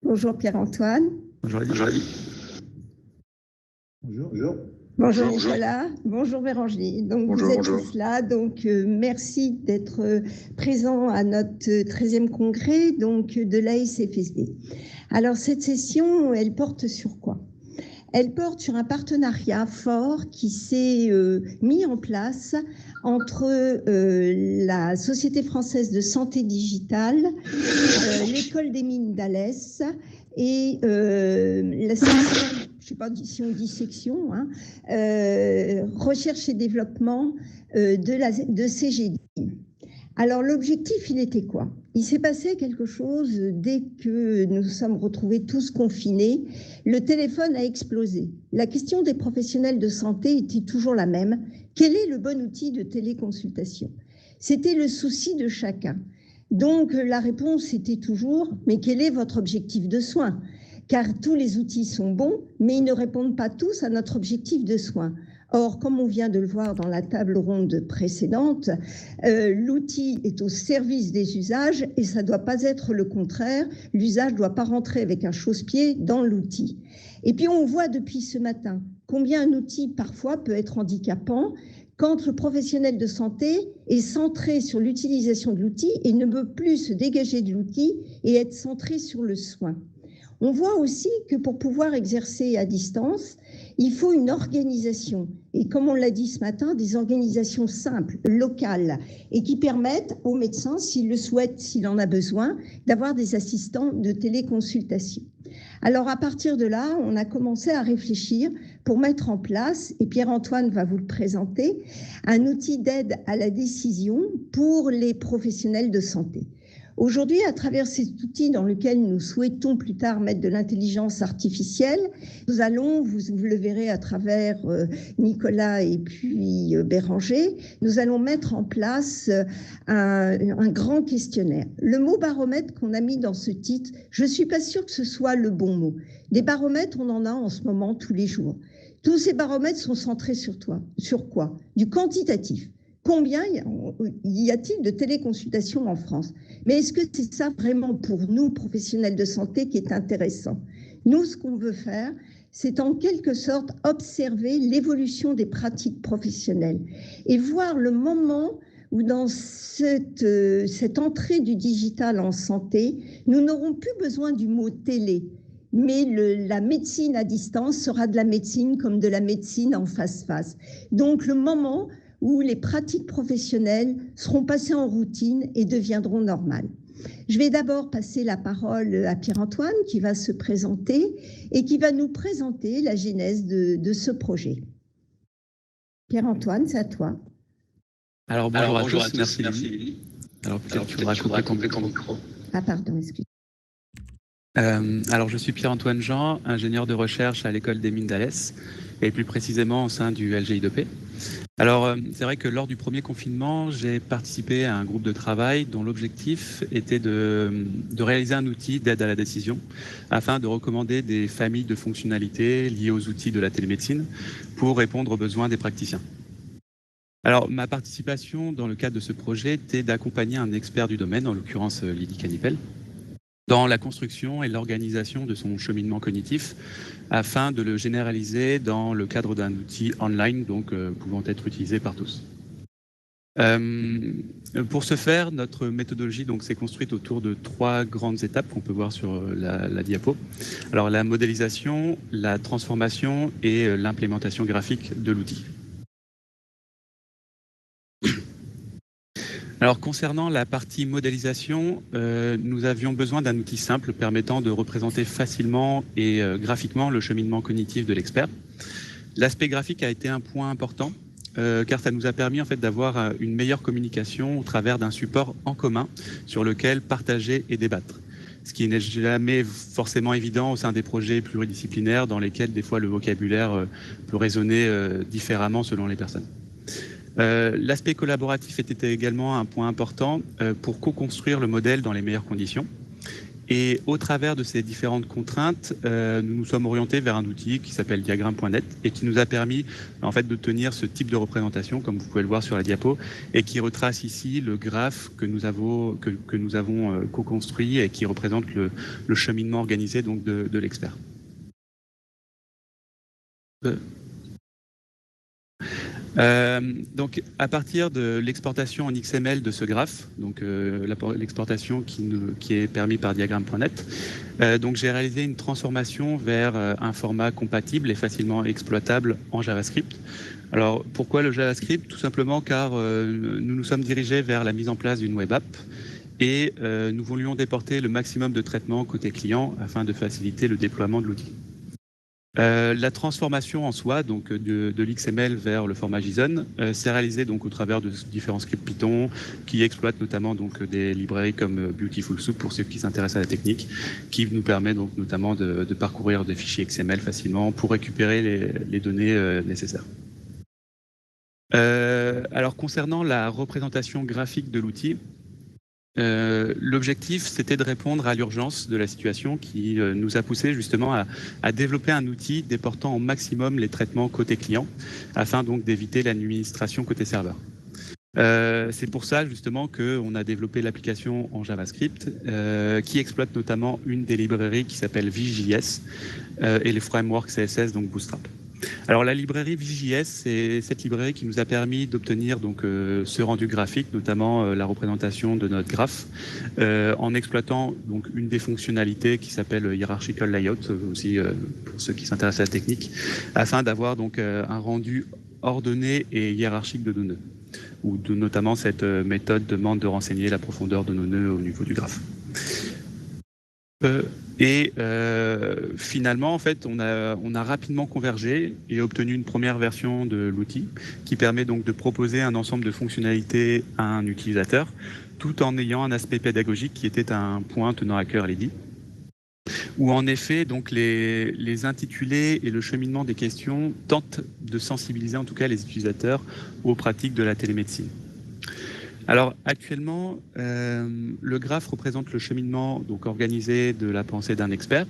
Bonjour Pierre-Antoine. Bonjour Edith. Bonjour. Bonjour Nicolas. Bonjour Béranger. Donc vous êtes tous là. Donc merci d'être présents à notre 13e congrès de l'ASFSB. Alors cette session, elle porte sur quoi? Elle porte sur un partenariat fort qui s'est mis en place entre la Société française de santé digitale, l'École des mines d'Alès et la section, je ne sais pas si on dit section, recherche et développement de CGD. Alors l'objectif, il était quoi? Il s'est passé quelque chose dès que nous nous sommes retrouvés tous confinés. Le téléphone a explosé. La question des professionnels de santé était toujours la même. Quel est le bon outil de téléconsultation? C'était le souci de chacun. Donc la réponse était toujours, mais quel est votre objectif de soins? Car tous les outils sont bons, mais ils ne répondent pas tous à notre objectif de soins. Or, comme on vient de le voir dans la table ronde précédente, l'outil est au service des usages et ça ne doit pas être le contraire. L'usage ne doit pas rentrer avec un chausse-pied dans l'outil. Et puis, on voit depuis ce matin combien un outil, parfois, peut être handicapant quand le professionnel de santé est centré sur l'utilisation de l'outil et ne veut plus se dégager de l'outil et être centré sur le soin. On voit aussi que pour pouvoir exercer à distance, il faut une organisation. Et comme on l'a dit ce matin, des organisations simples, locales, et qui permettent aux médecins, s'ils le souhaitent, s'il en a besoin, d'avoir des assistants de téléconsultation. Alors à partir de là, on a commencé à réfléchir pour mettre en place, et Pierre-Antoine va vous le présenter, un outil d'aide à la décision pour les professionnels de santé. Aujourd'hui, à travers cet outil dans lequel nous souhaitons plus tard mettre de l'intelligence artificielle, nous allons, vous le verrez à travers Nicolas et puis Béranger, nous allons mettre en place un grand questionnaire. Le mot baromètre qu'on a mis dans ce titre, je ne suis pas sûre que ce soit le bon mot. Des baromètres, on en a en ce moment tous les jours. Tous ces baromètres sont centrés sur quoi? Du quantitatif. Combien y a-t-il de téléconsultations en France? Mais est-ce que c'est ça vraiment pour nous, professionnels de santé, qui est intéressant? Nous, ce qu'on veut faire, c'est en quelque sorte observer l'évolution des pratiques professionnelles et voir le moment où dans cette entrée du digital en santé, nous n'aurons plus besoin du mot télé. Mais la médecine à distance sera de la médecine comme de la médecine en face-face. Donc le moment où les pratiques professionnelles seront passées en routine et deviendront normales. Je vais d'abord passer la parole à Pierre-Antoine qui va se présenter et qui va nous présenter la genèse de ce projet. Pierre-Antoine, c'est à toi. Alors bonjour à tous, merci Lily. Alors peut-être qu'il faudra couper ton micro. Ah pardon, excusez. Alors je suis Pierre-Antoine Jean, ingénieur de recherche à l'école des mines d'Alès et plus précisément au sein du LGI2P. Alors, c'est vrai que lors du premier confinement, j'ai participé à un groupe de travail dont l'objectif était de réaliser un outil d'aide à la décision afin de recommander des familles de fonctionnalités liées aux outils de la télémédecine pour répondre aux besoins des praticiens. Alors, ma participation dans le cadre de ce projet était d'accompagner un expert du domaine, en l'occurrence Lydie Canipel, dans la construction et l'organisation de son cheminement cognitif afin de le généraliser dans le cadre d'un outil online, donc pouvant être utilisé par tous. Pour ce faire, notre méthodologie s'est construite autour de 3 grandes étapes qu'on peut voir sur la diapo. Alors la modélisation, la transformation et l'implémentation graphique de l'outil. Alors concernant la partie modélisation, nous avions besoin d'un outil simple permettant de représenter facilement et graphiquement le cheminement cognitif de l'expert. L'aspect graphique a été un point important car ça nous a permis en fait d'avoir une meilleure communication au travers d'un support en commun sur lequel partager et débattre. Ce qui n'est jamais forcément évident au sein des projets pluridisciplinaires dans lesquels des fois le vocabulaire peut résonner différemment selon les personnes. L'aspect collaboratif était également un point important pour co-construire le modèle dans les meilleures conditions. Et au travers de ces différentes contraintes, nous nous sommes orientés vers un outil qui s'appelle diagramme.net et qui nous a permis en fait d'obtenir ce type de représentation, comme vous pouvez le voir sur la diapo, et qui retrace ici le graphe que nous avons co-construit et qui représente le cheminement organisé donc de l'expert. Donc, à partir de l'exportation en XML de ce graphe, donc l'exportation qui est permise par diagramme.net, donc j'ai réalisé une transformation vers un format compatible et facilement exploitable en JavaScript. Alors, pourquoi le JavaScript? Tout simplement car nous nous sommes dirigés vers la mise en place d'une web app et nous voulions déporter le maximum de traitements côté client afin de faciliter le déploiement de l'outil. La transformation en soi, donc de l'XML vers le format JSON, s'est réalisée donc au travers de différents scripts Python qui exploitent notamment donc des librairies comme Beautiful Soup pour ceux qui s'intéressent à la technique, qui nous permet donc notamment de parcourir des fichiers XML facilement pour récupérer les données nécessaires. Alors concernant la représentation graphique de l'outil, l'objectif, c'était de répondre à l'urgence de la situation qui nous a poussé justement à développer un outil déportant au maximum les traitements côté client, afin donc d'éviter l'administration côté serveur. C'est pour ça justement qu'on a développé l'application en JavaScript qui exploite notamment une des librairies qui s'appelle Vue.js et les frameworks CSS, donc Bootstrap. Alors la librairie Vue.js, c'est cette librairie qui nous a permis d'obtenir donc ce rendu graphique, notamment la représentation de notre graphe, en exploitant donc une des fonctionnalités qui s'appelle Hierarchical Layout, aussi pour ceux qui s'intéressent à la technique, afin d'avoir donc un rendu ordonné et hiérarchique de nos nœuds, ou notamment cette méthode demande de renseigner la profondeur de nos nœuds au niveau du graphe. Finalement, en fait, on a rapidement convergé et obtenu une première version de l'outil qui permet donc de proposer un ensemble de fonctionnalités à un utilisateur, tout en ayant un aspect pédagogique qui était un point tenant à cœur Lydie, où en effet, donc les intitulés et le cheminement des questions tentent de sensibiliser en tout cas les utilisateurs aux pratiques de la télémédecine. Alors actuellement, le graphe représente le cheminement donc organisé de la pensée d'un expert,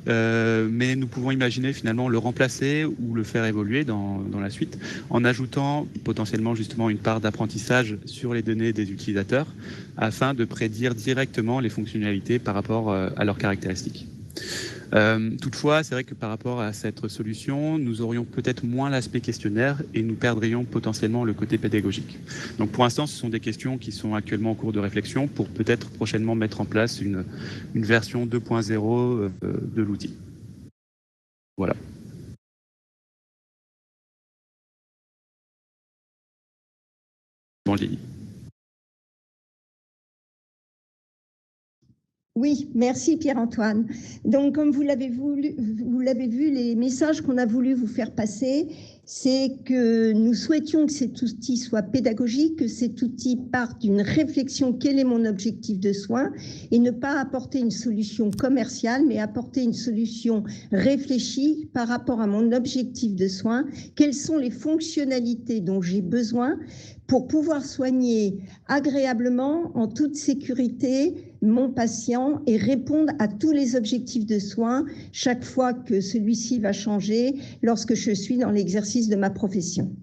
mais nous pouvons imaginer finalement le remplacer ou le faire évoluer dans la suite en ajoutant potentiellement justement une part d'apprentissage sur les données des utilisateurs afin de prédire directement les fonctionnalités par rapport à leurs caractéristiques. Toutefois, c'est vrai que par rapport à cette solution, nous aurions peut-être moins l'aspect questionnaire et nous perdrions potentiellement le côté pédagogique. Donc pour l'instant, ce sont des questions qui sont actuellement en cours de réflexion pour peut-être prochainement mettre en place une version 2.0 de l'outil. Voilà. Bon, Lily. Oui, merci Pierre-Antoine. Donc, comme vous l'avez vu, les messages qu'on a voulu vous faire passer, c'est que nous souhaitions que cet outil soit pédagogique, que cet outil parte d'une réflexion, quel est mon objectif de soin, et ne pas apporter une solution commerciale, mais apporter une solution réfléchie par rapport à mon objectif de soin, quelles sont les fonctionnalités dont j'ai besoin pour pouvoir soigner agréablement, en toute sécurité, mon patient et répondre à tous les objectifs de soins chaque fois que celui-ci va changer lorsque je suis dans l'exercice de ma profession.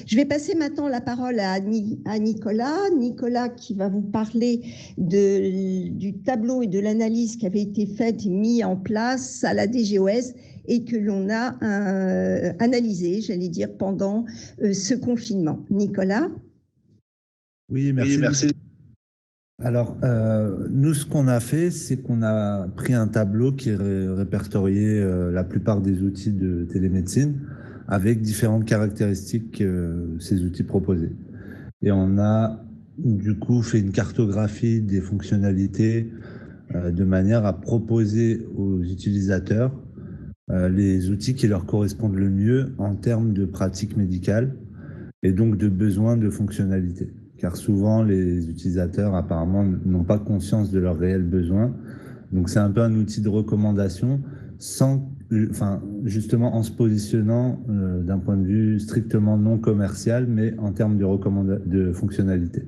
Je vais passer maintenant la parole à Nicolas. Nicolas qui va vous parler du tableau et de l'analyse qui avait été faite et mis en place à la DGOS et que l'on a analysé, j'allais dire, pendant ce confinement. Nicolas? Oui, merci. Alors, nous, ce qu'on a fait, c'est qu'on a pris un tableau qui répertoriait la plupart des outils de télémédecine avec différentes caractéristiques que ces outils proposaient. Et on a du coup fait une cartographie des fonctionnalités de manière à proposer aux utilisateurs les outils qui leur correspondent le mieux en termes de pratique médicale et donc de besoins de fonctionnalités. Car souvent, les utilisateurs, apparemment, n'ont pas conscience de leurs réels besoins. Donc, c'est un peu un outil de recommandation, justement en se positionnant d'un point de vue strictement non commercial, mais en termes de fonctionnalité.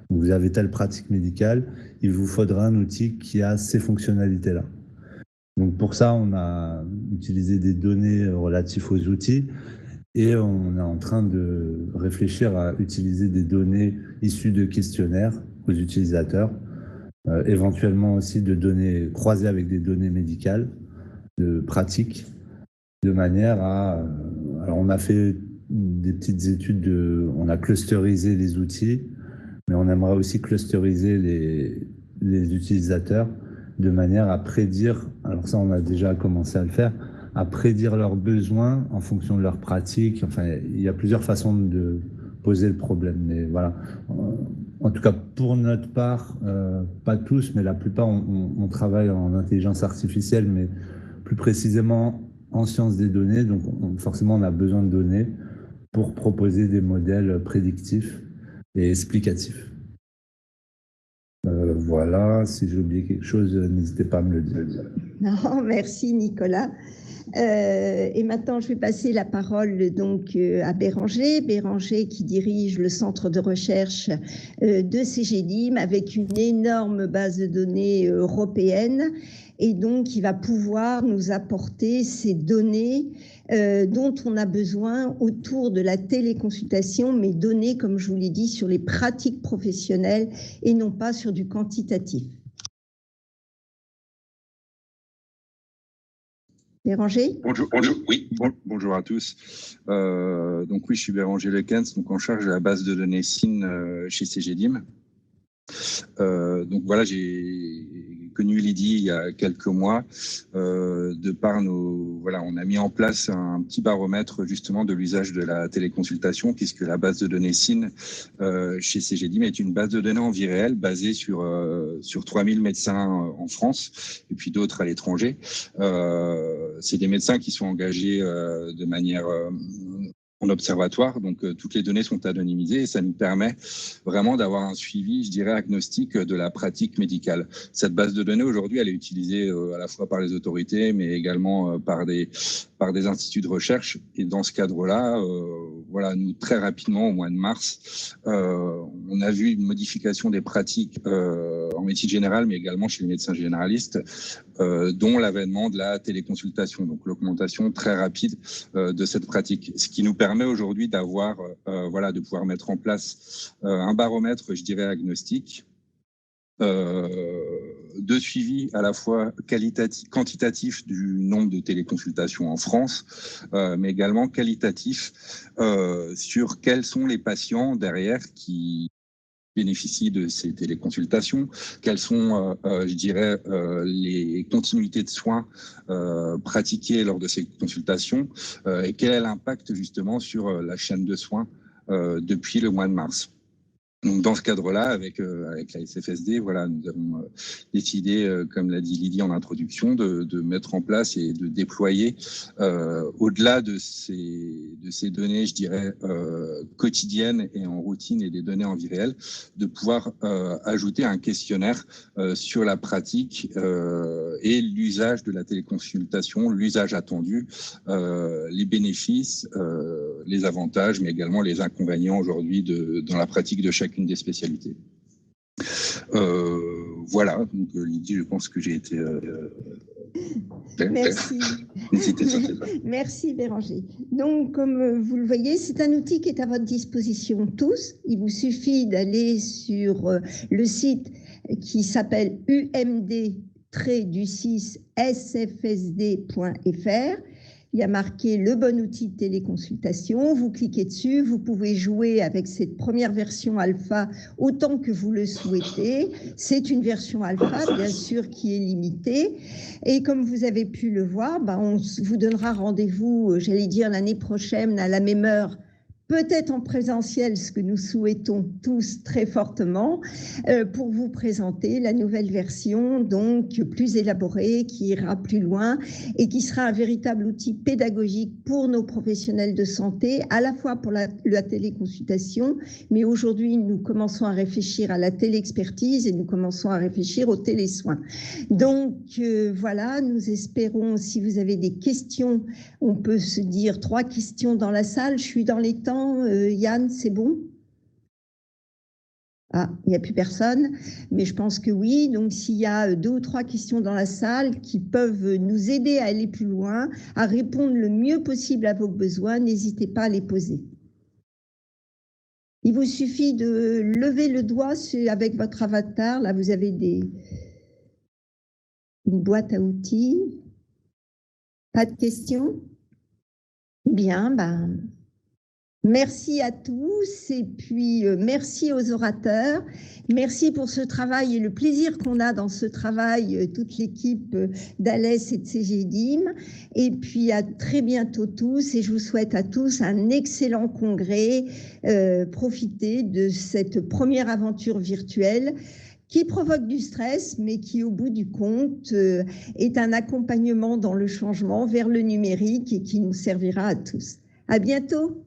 Vous avez telle pratique médicale, il vous faudra un outil qui a ces fonctionnalités-là. Donc pour ça, on a utilisé des données relatives aux outils et on est en train de réfléchir à utiliser des données issues de questionnaires aux utilisateurs, éventuellement aussi de données croisées avec des données médicales, de pratiques, de manière à... alors on a fait des petites études, on a clusterisé les outils, mais on aimerait aussi clusteriser les utilisateurs de manière à prédire, alors ça on a déjà commencé à le faire, à prédire leurs besoins en fonction de leurs pratiques. Enfin, il y a plusieurs façons de poser le problème, mais voilà. En tout cas, pour notre part, pas tous, mais la plupart, on travaille en intelligence artificielle, mais plus précisément en sciences des données. Donc, forcément, on a besoin de données pour proposer des modèles prédictifs et explicatifs. Voilà, si j'ai oublié quelque chose, n'hésitez pas à me le dire. Non, merci Nicolas. Et maintenant, je vais passer la parole donc à Béranger. Béranger qui dirige le centre de recherche de CGDIM avec une énorme base de données européenne. Et donc, il va pouvoir nous apporter ces données dont on a besoin autour de la téléconsultation, mais données, comme je vous l'ai dit, sur les pratiques professionnelles et non pas sur du quantitatif. Béranger ? Bonjour, oui, bonjour à tous. Donc oui, je suis Béranger Lekens, donc en charge de la base de données SIN chez CGDIM. Donc voilà, j'ai connu Lydie il y a quelques mois. De par voilà, on a mis en place un petit baromètre justement de l'usage de la téléconsultation, puisque la base de données SIN chez CGDIM est une base de données en vie réelle basée sur 3000 médecins en France et puis d'autres à l'étranger. C'est des médecins qui sont engagés de manière en observatoire, donc toutes les données sont anonymisées et ça nous permet vraiment d'avoir un suivi, je dirais, agnostique de la pratique médicale. Cette base de données aujourd'hui, elle est utilisée à la fois par les autorités, mais également par des instituts de recherche. Et dans ce cadre-là, voilà, nous très rapidement, au mois de mars, on a vu une modification des pratiques en médecine générale, mais également chez les médecins généralistes, dont l'avènement de la téléconsultation, donc l'augmentation très rapide de cette pratique. Ce qui nous permet aujourd'hui d'avoir, voilà, de pouvoir mettre en place un baromètre, je dirais, agnostique, de suivi à la fois quantitatif du nombre de téléconsultations en France, mais également qualitatif sur quels sont les patients derrière qui bénéficient de ces téléconsultations, quelles sont, je dirais, les continuités de soins pratiquées lors de ces consultations et quel est l'impact justement sur la chaîne de soins depuis le mois de mars. Donc, dans ce cadre-là, avec la SFSD, voilà, nous avons décidé, comme l'a dit Lydie en introduction, de mettre en place et de déployer, au-delà de ces données, je dirais, quotidiennes et en routine et des données en vie réelle, de pouvoir ajouter un questionnaire sur la pratique et l'usage de la téléconsultation, l'usage attendu, les bénéfices, les avantages, mais également les inconvénients aujourd'hui dans la pratique de chacune des spécialités. Voilà, donc Lydie, je pense que j'ai été... Merci. Merci Béranger. Donc, comme vous le voyez, c'est un outil qui est à votre disposition tous. Il vous suffit d'aller sur le site qui s'appelle umd-6sfsd.fr. Il y a marqué le bon outil de téléconsultation. Vous cliquez dessus. Vous pouvez jouer avec cette première version alpha autant que vous le souhaitez. C'est une version alpha, bien sûr, qui est limitée. Et comme vous avez pu le voir, on vous donnera rendez-vous, j'allais dire, l'année prochaine à la même heure, peut-être en présentiel, ce que nous souhaitons tous très fortement, pour vous présenter la nouvelle version, donc plus élaborée, qui ira plus loin et qui sera un véritable outil pédagogique pour nos professionnels de santé, à la fois pour la téléconsultation, mais aujourd'hui, nous commençons à réfléchir à la téléexpertise et nous commençons à réfléchir aux télésoins. Donc, voilà, nous espérons, si vous avez des questions, on peut se dire 3 questions dans la salle. Je suis dans les temps. Yann, c'est bon? Ah, il n'y a plus personne, mais je pense que oui. Donc, s'il y a 2 ou 3 questions dans la salle qui peuvent nous aider à aller plus loin, à répondre le mieux possible à vos besoins, n'hésitez pas à les poser. Il vous suffit de lever le doigt avec votre avatar. Là, vous avez une boîte à outils. Pas de questions? Bien, ben... Merci à tous et puis merci aux orateurs. Merci pour ce travail et le plaisir qu'on a dans ce travail, toute l'équipe d'Alès et de CGDIM. Et puis à très bientôt tous et je vous souhaite à tous un excellent congrès. Profitez de cette première aventure virtuelle qui provoque du stress, mais qui, au bout du compte, est un accompagnement dans le changement vers le numérique et qui nous servira à tous. À bientôt.